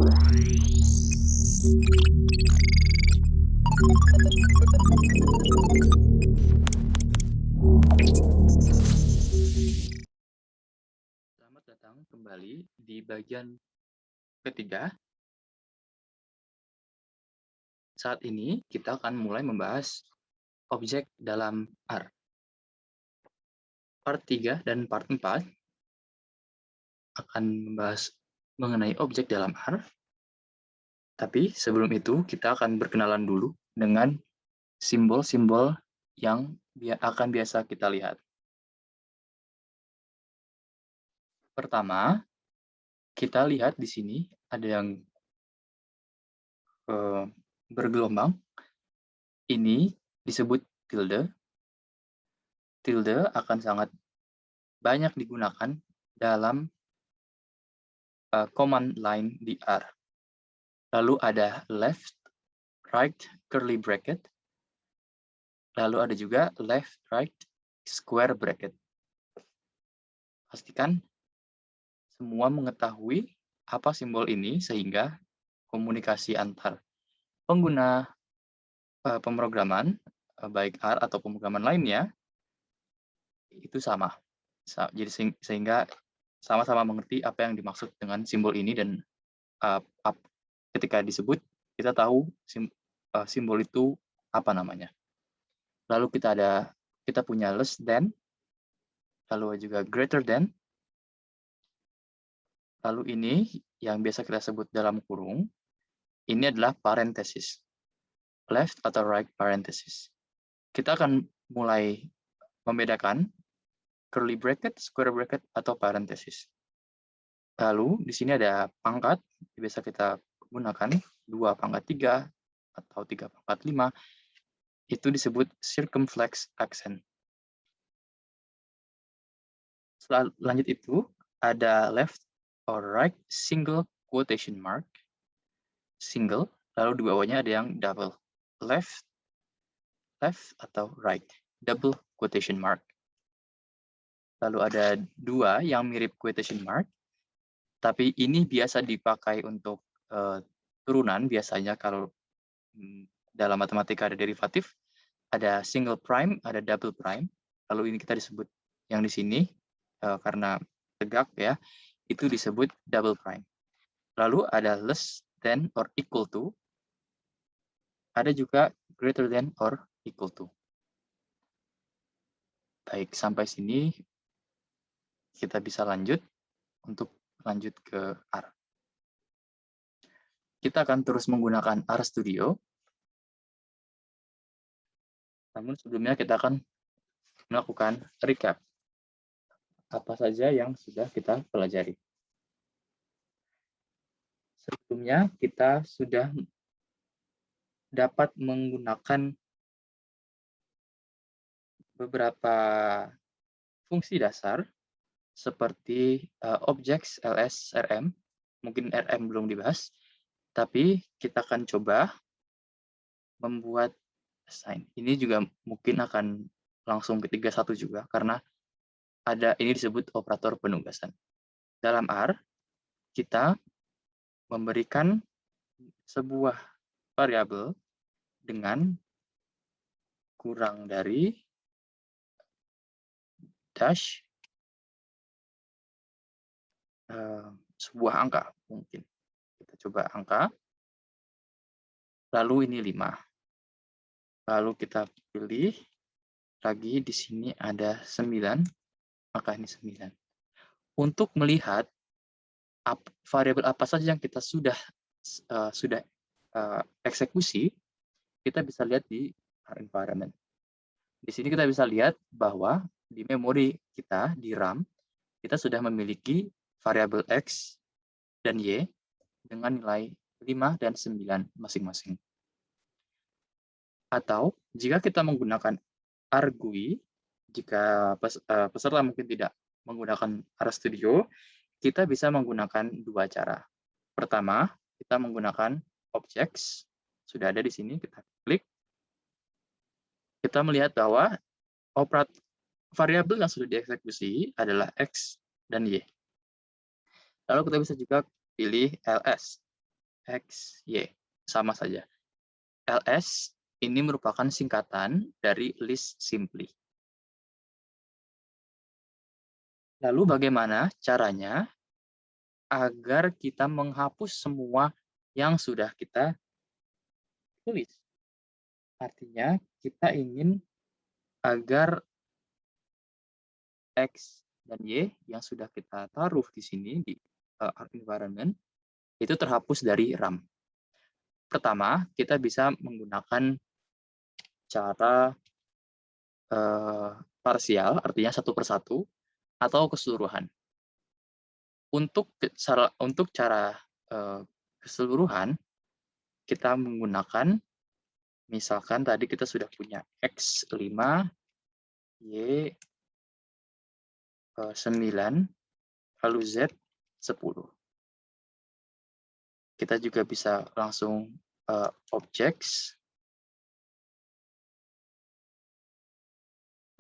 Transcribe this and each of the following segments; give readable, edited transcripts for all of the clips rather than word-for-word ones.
Selamat datang kembali di bagian ketiga. Saat ini kita akan mulai membahas objek dalam R. Part 3 dan part 4 akan membahas mengenai objek dalam R. Tapi sebelum itu kita akan berkenalan dulu dengan simbol-simbol yang akan biasa kita lihat. Pertama, kita lihat di sini ada yang bergelombang. Ini disebut tilde. Tilde akan sangat banyak digunakan dalam command line di R. Lalu ada left, right, curly bracket. Lalu ada juga left, right, square bracket. Pastikan semua mengetahui apa simbol ini sehingga komunikasi antar pengguna pemrograman, baik R atau pemrograman lainnya, itu sama. Jadi sehingga sama-sama mengerti apa yang dimaksud dengan simbol ini dan ketika disebut kita tahu simbol itu apa namanya. Lalu kita punya less than, lalu juga greater than. Lalu ini yang biasa kita sebut dalam kurung, ini adalah parenthesis. Left atau right parenthesis. Kita akan mulai membedakan curly bracket, square bracket, atau parenthesis. Lalu di sini ada pangkat, biasa kita gunakan 2 pangkat 3 atau 3 pangkat 5. Itu disebut circumflex accent. Lanjut itu, ada left or right single quotation mark. Single, lalu di bawahnya ada yang double. Left atau right, double quotation mark. Lalu ada 2 yang mirip quotation mark, tapi ini biasa dipakai untuk turunan biasanya kalau dalam matematika ada derivatif. Ada single prime, ada double prime. Lalu ini kita disebut yang di sini karena tegak ya, itu disebut double prime. Lalu ada less than or equal to. Ada juga greater than or equal to. Baik, sampai sini kita bisa lanjut untuk lanjut ke R. Kita akan terus menggunakan RStudio. Namun sebelumnya kita akan melakukan recap. Apa saja yang sudah kita pelajari. Sebelumnya kita sudah dapat menggunakan beberapa fungsi dasar seperti objects, ls, rm. Mungkin rm belum dibahas, tapi kita akan coba membuat assign. Ini juga mungkin akan langsung ke 31 juga, karena ini disebut operator penugasan. Dalam R, kita memberikan sebuah variabel dengan kurang dari dash sebuah angka mungkin. Kita coba angka. Lalu ini 5. Lalu kita pilih lagi di sini ada 9, maka ini 9. Untuk melihat variabel apa saja yang kita sudah eksekusi, kita bisa lihat di R environment. Di sini kita bisa lihat bahwa di memori kita, di RAM, kita sudah memiliki variabel X dan Y dengan nilai 5 dan 9 masing-masing. Atau jika kita menggunakan RGUI, jika peserta mungkin tidak menggunakan RStudio, kita bisa menggunakan 2 cara. Pertama, kita menggunakan objects, sudah ada di sini, kita klik. Kita melihat bahwa variabel yang sudah dieksekusi adalah X dan Y. Lalu kita bisa juga pilih ls. X, Y. Sama saja. LS ini merupakan singkatan dari list simply. Lalu bagaimana caranya agar kita menghapus semua yang sudah kita tulis? Artinya kita ingin agar X dan Y yang sudah kita taruh di sini di environment itu terhapus dari RAM. Pertama, kita bisa menggunakan cara parsial, artinya satu persatu, atau keseluruhan. Untuk cara keseluruhan, kita menggunakan, misalkan tadi kita sudah punya X 5, Y 9, lalu Z 10. Kita juga bisa langsung objects,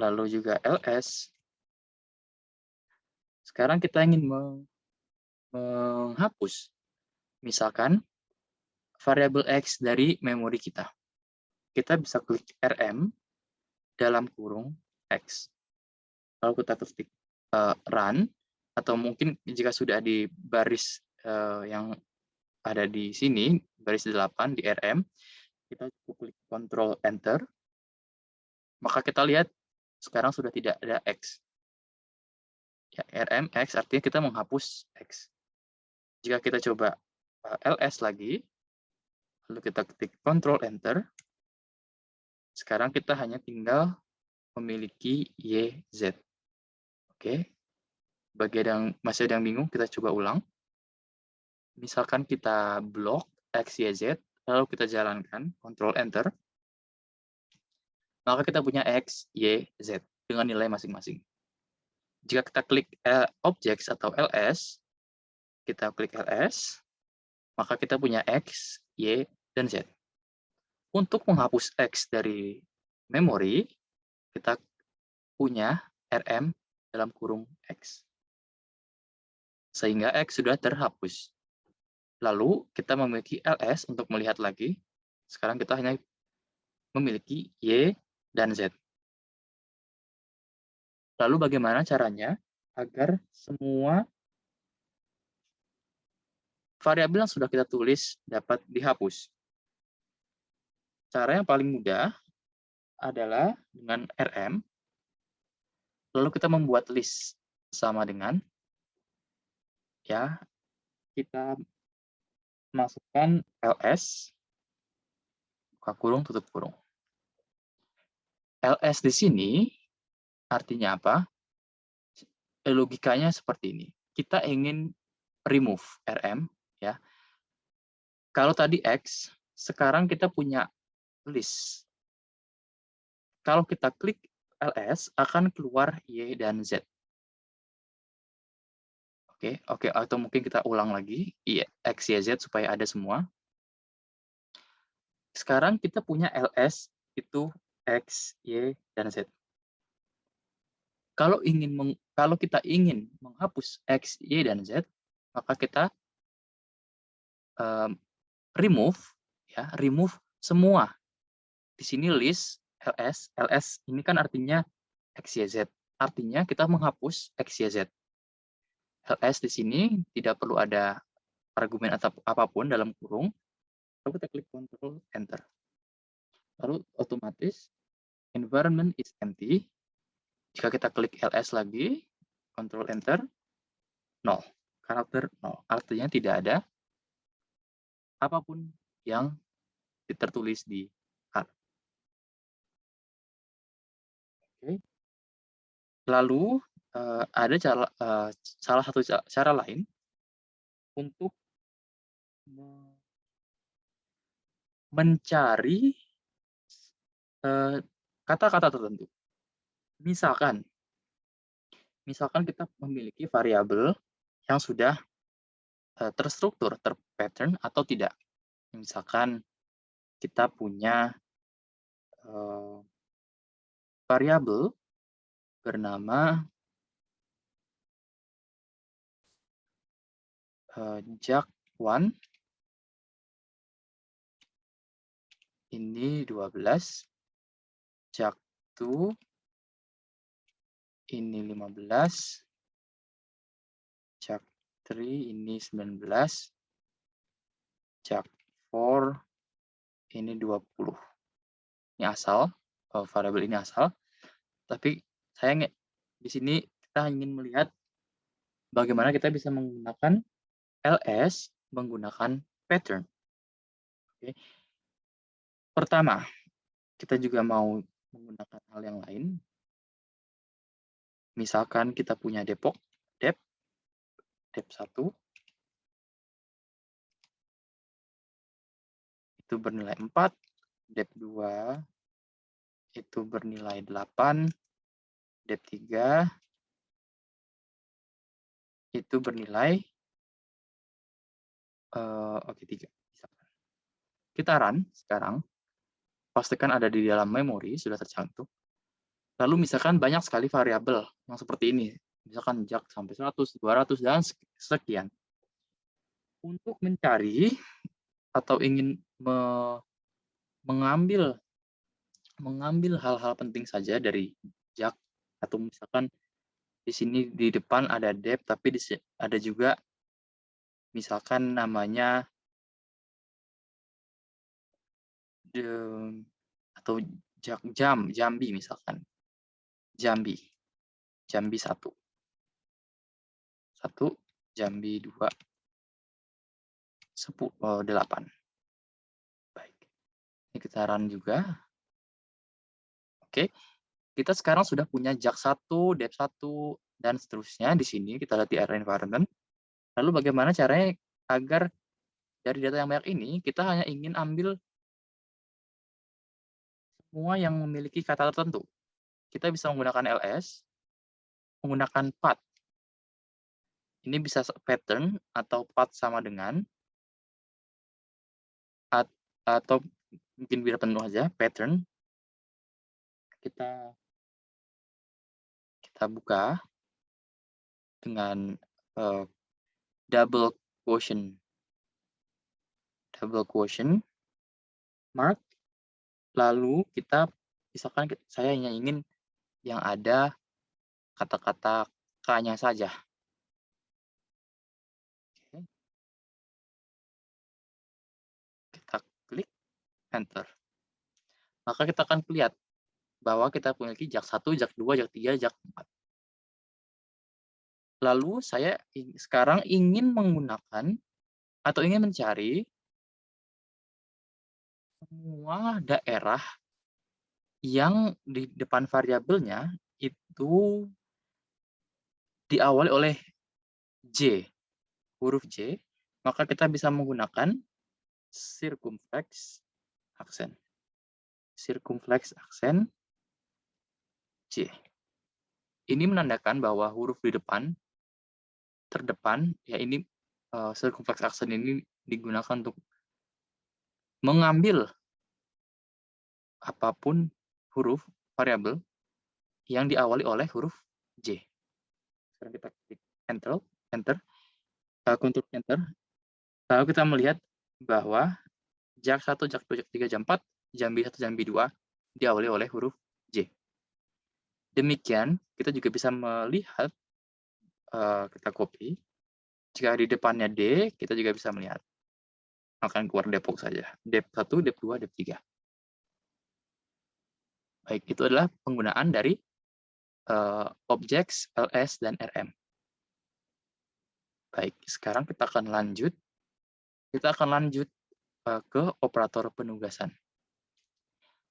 lalu juga ls. Sekarang kita ingin menghapus, misalkan, variabel X dari memori kita. Kita bisa klik RM dalam kurung X. Lalu kita ketik run, atau mungkin jika sudah di baris yang ada di sini, baris 8 di RM, kita cukup klik Ctrl Enter, maka kita lihat sekarang sudah tidak ada X. Ya, RM X artinya kita menghapus X. Jika kita coba ls lagi, lalu kita ketik Ctrl Enter, sekarang kita hanya tinggal memiliki Y, Z. Oke, bagi yang masih ada yang bingung, kita coba ulang. Misalkan kita blok X, Y, Z, lalu kita jalankan, Ctrl Enter, maka kita punya X, Y, Z dengan nilai masing-masing. Jika kita klik objects atau ls, kita klik ls, maka kita punya X, Y, dan Z. Untuk menghapus X dari memori, kita punya RM dalam kurung X. Sehingga X sudah terhapus. Lalu kita memiliki ls untuk melihat lagi. Sekarang kita hanya memiliki Y dan Z. Lalu bagaimana caranya agar semua variabel yang sudah kita tulis dapat dihapus? Cara yang paling mudah adalah dengan RM, lalu kita membuat list sama dengan, ya, kita masukkan ls, buka kurung, tutup kurung. ls di sini artinya apa? Logikanya seperti ini. Kita ingin remove RM, ya. Kalau tadi X, sekarang kita punya list. Kalau kita klik ls, akan keluar Y dan Z. Oke, atau mungkin kita ulang lagi, X, Y, Z supaya ada semua. Sekarang kita punya ls, itu X, Y, dan Z. Kalau kita ingin menghapus X, Y, dan Z, maka kita remove semua. Di sini list ls ini kan artinya X, Y, Z. Artinya kita menghapus X, Y, Z. ls di sini tidak perlu ada argumen atau apapun dalam kurung. Lalu kita klik Ctrl Enter. Lalu otomatis environment is empty. Jika kita klik ls lagi, Ctrl Enter, 0. Karakter 0. Artinya tidak ada apapun yang tertulis di hard. Oke. Lalu ada salah satu cara lain untuk mencari kata-kata tertentu. Misalkan kita memiliki variabel yang sudah terstruktur, terpattern atau tidak. Misalkan kita punya variabel bernama jak1 ini 12, jak2 ini 15, jak3 ini 19, jak4 ini 20. Ini asal, variabel ini asal, tapi saya di sini kita ingin melihat bagaimana kita bisa menggunakan ls menggunakan pattern. Oke. Pertama, kita juga mau menggunakan hal yang lain. Misalkan kita punya dep 1 itu bernilai 4, dep 2 itu bernilai 8, dep 3 itu bernilai 3. Misalkan. Kita run sekarang, pastikan ada di dalam memori, sudah tercantum. Lalu misalkan banyak sekali variabel yang seperti ini, misalkan jak sampai 100, 200, dan sekian. Untuk mencari atau ingin mengambil hal-hal penting saja dari jak, atau misalkan di sini di depan ada dep, tapi ada juga misalkan namanya atau jambi misalkan. Jambi 1. Jambi 2, 8. Baik. Ini kita run juga. Oke. Kita sekarang sudah punya jak 1, dep 1, dan seterusnya. Di sini kita lihat di area environment. Lalu bagaimana caranya agar dari data yang banyak ini, kita hanya ingin ambil semua yang memiliki kata tertentu. Kita bisa menggunakan ls, menggunakan path. Ini bisa pattern atau path sama dengan, atau mungkin biar penuh aja, pattern. Kita buka dengan double quotient mark, lalu kita misalkan saya hanya ingin yang ada kata-kata K-nya saja. Oke. Kita klik enter. Maka kita akan lihat bahwa kita memiliki jak 1, jak 2, jak 3, jak 4. Lalu saya sekarang ingin menggunakan atau ingin mencari semua daerah yang di depan variabelnya itu diawali oleh J, huruf J, maka kita bisa menggunakan circumflex accent. Circumflex accent J. Ini menandakan bahwa huruf di depan, terdepan, ya ini circumflex accent ini digunakan untuk mengambil apapun huruf variabel yang diawali oleh huruf J. Sekarang kita klik enter, Ctrl enter. Lalu kita melihat bahwa jak 1, jak 2, jak 3, jak 4, jambi 1, jambi 2 diawali oleh huruf J. Demikian, kita juga bisa melihat, kita copy, jika di depannya D, kita juga bisa melihat. Akan keluar depok saja. Dep 1, dep 2, dep 3. Baik, itu adalah penggunaan dari objects, ls, dan rm. Baik, sekarang kita akan lanjut. Kita akan lanjut ke operator penugasan.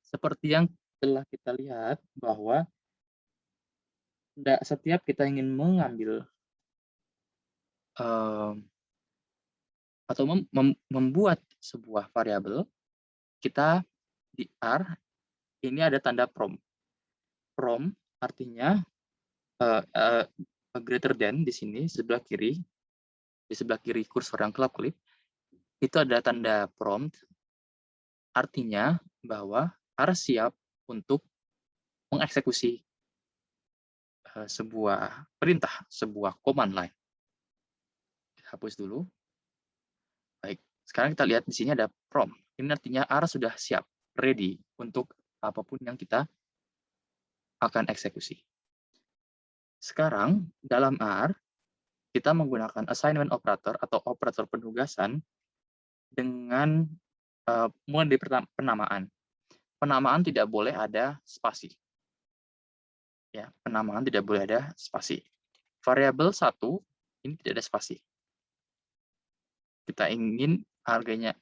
Seperti yang telah kita lihat bahwa setiap kita ingin mengambil atau membuat sebuah variabel, kita di R ini ada tanda prom. Prom artinya greater than di sini sebelah kiri, di sebelah kiri kursor yang kelap-kelip, itu ada tanda prompt, artinya bahwa R siap untuk mengeksekusi sebuah perintah, sebuah command line. Kita hapus dulu. Baik, sekarang kita lihat di sini ada prompt. Ini artinya R sudah siap. ready untuk apapun yang kita akan eksekusi. Sekarang, dalam R, kita menggunakan assignment operator atau operator penugasan dengan mulai dari penamaan. Penamaan tidak boleh ada spasi. Ya, penamaan tidak boleh ada spasi. Variabel 1 ini tidak ada spasi. Kita ingin harganya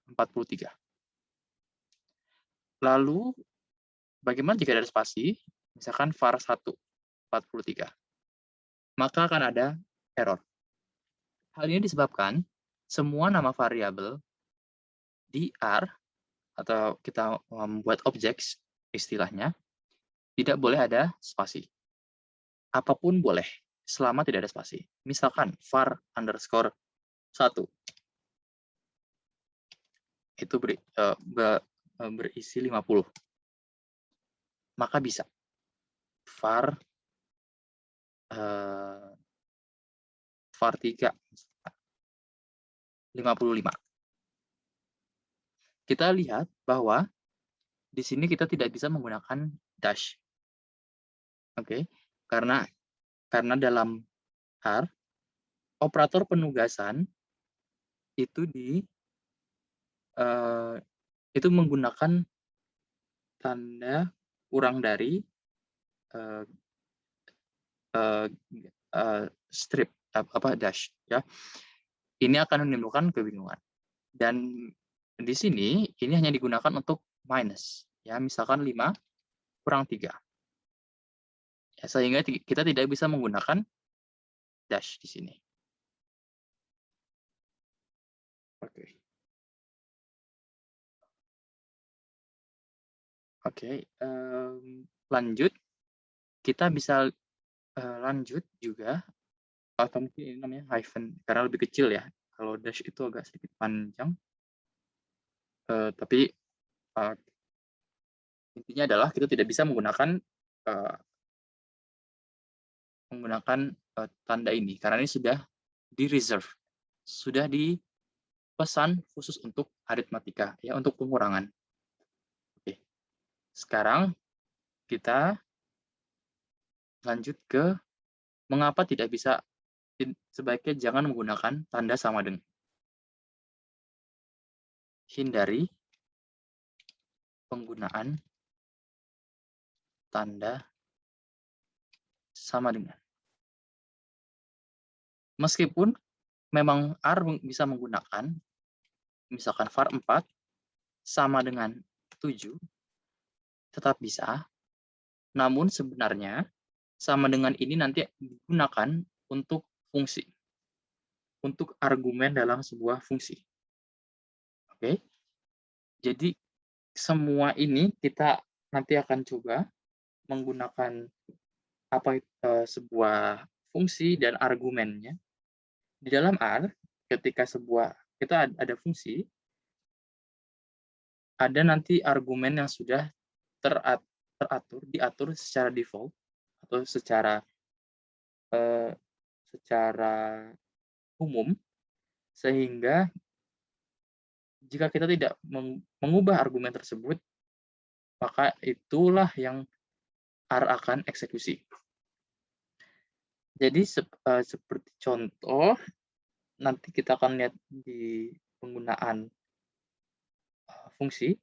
43. Lalu, bagaimana jika ada spasi? Misalkan var 1, 43. Maka akan ada error. Hal ini disebabkan semua nama variabel di R, atau kita membuat objek istilahnya, tidak boleh ada spasi. Apapun boleh, selama tidak ada spasi. Misalkan var underscore 1. Itu berisi 50. Maka bisa. var 3 55. Kita lihat bahwa di sini kita tidak bisa menggunakan dash. Oke, karena dalam R, operator penugasan itu itu menggunakan tanda kurang dari strip dash, ya. Ini akan menimbulkan kebingungan. Dan di sini ini hanya digunakan untuk minus, ya, misalkan 5 kurang 3. Ya, sehingga kita tidak bisa menggunakan dash di sini. Oke. Oke, lanjut. Kita bisa lanjut juga, atau mungkin ini namanya hyphen, karena lebih kecil ya. Kalau dash itu agak sedikit panjang. Tapi intinya adalah kita tidak bisa menggunakan tanda ini, karena ini sudah di-reserve, sudah dipesan khusus untuk aritmatika, ya, untuk pengurangan. Oke. Sekarang kita lanjut ke mengapa tidak bisa, sebaiknya jangan menggunakan tanda sama dengan. Hindari penggunaan tanda sama dengan. Meskipun memang R bisa menggunakan, misalkan var 4 sama dengan 7, tetap bisa. Namun sebenarnya sama dengan ini nanti digunakan untuk fungsi, untuk argumen dalam sebuah fungsi. Oke, jadi semua ini kita nanti akan coba menggunakan sebuah fungsi dan argumennya. Di dalam R, ketika kita ada fungsi, ada nanti argumen yang sudah diatur secara default atau secara umum, sehingga jika kita tidak mengubah argumen tersebut, maka itulah yang R akan eksekusi. Jadi seperti contoh, nanti kita akan lihat di penggunaan fungsi,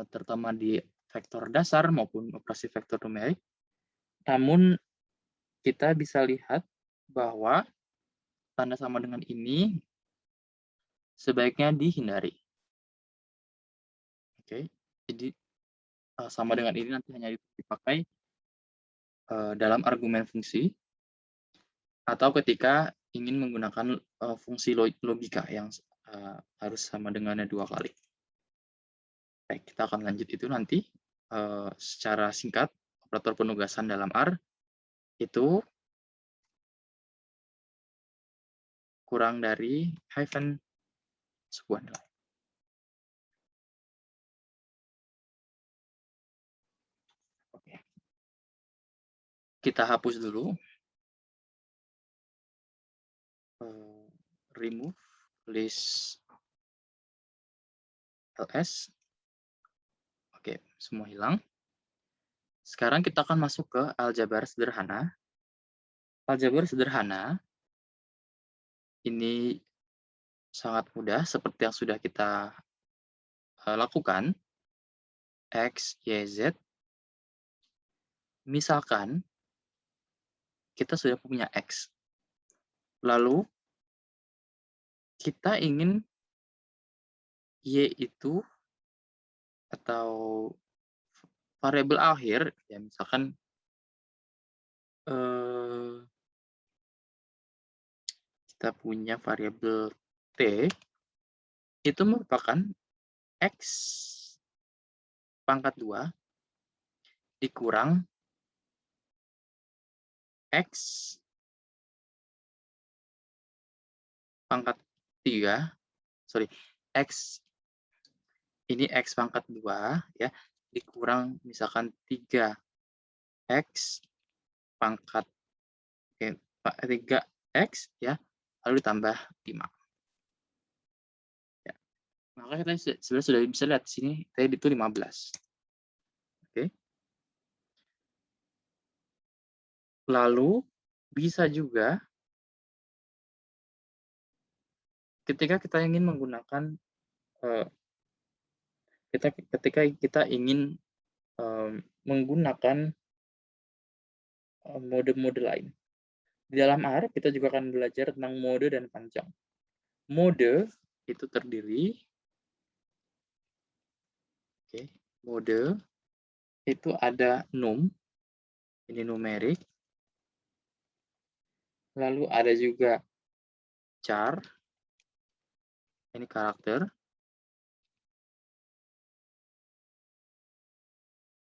terutama di vektor dasar maupun operasi vektor numerik. Namun kita bisa lihat bahwa tanda sama dengan ini sebaiknya dihindari. Oke, jadi sama dengan ini nanti hanya dipakai dalam argumen fungsi atau ketika ingin menggunakan fungsi logika yang harus sama dengannya 2 kali. Baik, kita akan lanjut itu nanti secara singkat. Operator penugasan dalam R itu kurang dari hyphen sebuah nilai. Oke. Kita hapus dulu. Remove list ls. Oke, semua hilang. Sekarang kita akan masuk ke aljabar sederhana. Aljabar sederhana ini sangat mudah seperti yang sudah kita lakukan. X, Y, Z. Misalkan kita sudah punya X. Lalu kita ingin Y itu atau variabel akhir, ya misalkan kita punya variabel T, itu merupakan X pangkat 2 dikurang X pangkat 3, sorry, X ini X pangkat 2 ya, dikurang misalkan 3X pangkat 3X ya, lalu ditambah 5. Ya. Maka kita sebenarnya sudah bisa lihat di sini tadi itu 15. Oke. Lalu bisa juga ketika kita ingin menggunakan ketika kita ingin menggunakan mode-mode lain. Di dalam R kita juga akan belajar tentang mode dan panjang. Mode itu terdiri, mode itu ada num, ini numerik, lalu ada juga char, ini karakter,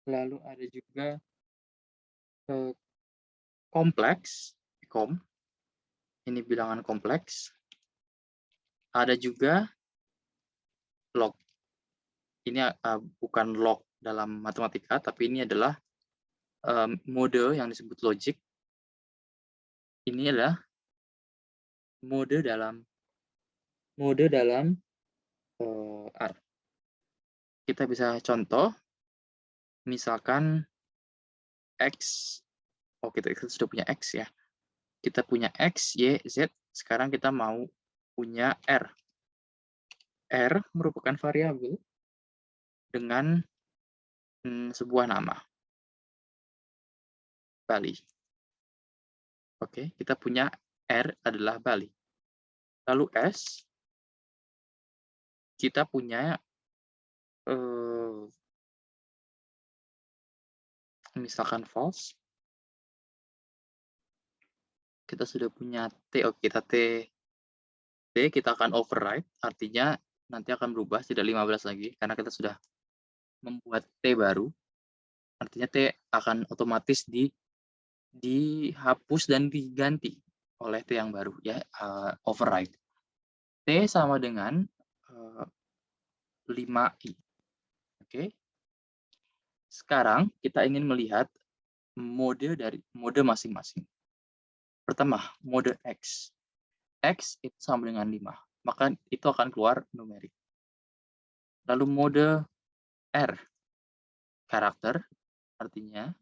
lalu ada juga kompleks, ini bilangan kompleks, ada juga log. Ini bukan log dalam matematika, tapi ini adalah mode yang disebut logic. Ini adalah mode dalam R. Kita bisa contoh, misalkan X, kita sudah punya X ya. Kita punya X, Y, Z, sekarang kita mau punya R. R merupakan variabel dengan sebuah nama. Bali. Oke, kita punya R adalah Bali. Lalu S, kita punya misalkan false. Kita sudah punya T, kita kita akan override, artinya nanti akan berubah tidak 15 lagi, karena kita sudah membuat T baru, artinya T akan otomatis dihapus dan diganti oleh T yang baru, ya, override. T sama dengan 5i. Oke. Sekarang kita ingin melihat mode masing-masing. Pertama, mode X. X itu sama dengan 5, maka itu akan keluar numerik. Lalu mode R, karakter, artinya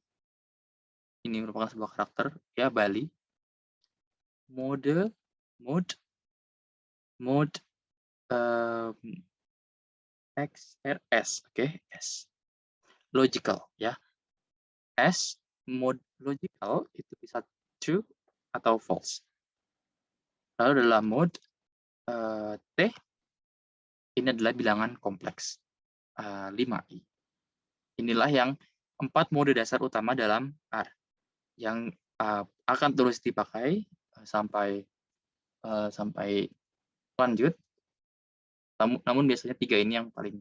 ini merupakan sebuah karakter, ya, Bali. Mode XRS, S. Logical, ya. S, mode logical itu bisa true atau false. Lalu dalam mode T, ini adalah bilangan kompleks, 5i. Inilah yang 4 mode dasar utama dalam R yang akan terus dipakai sampai lanjut. Namun biasanya 3 ini yang paling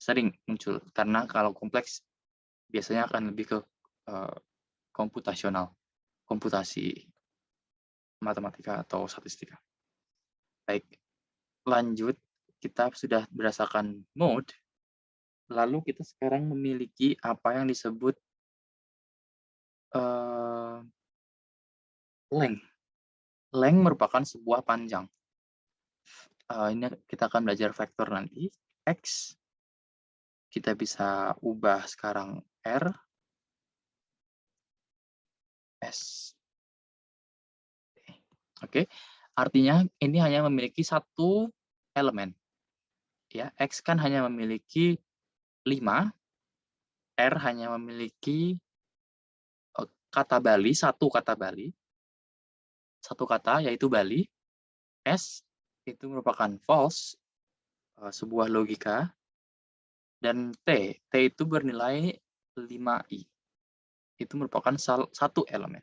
sering muncul, karena kalau kompleks biasanya akan lebih ke komputasi matematika atau statistika. Baik, lanjut. Kita sudah berdasarkan mode, lalu kita sekarang memiliki apa yang disebut length. Length merupakan sebuah panjang. Ini kita akan belajar vektor nanti. X, kita bisa ubah sekarang R, S. Oke, artinya ini hanya memiliki satu elemen. Ya, X kan hanya memiliki 5, R hanya memiliki kata Bali, satu kata yaitu Bali, S itu merupakan false, sebuah logika, dan T itu bernilai 5i. Itu merupakan satu elemen.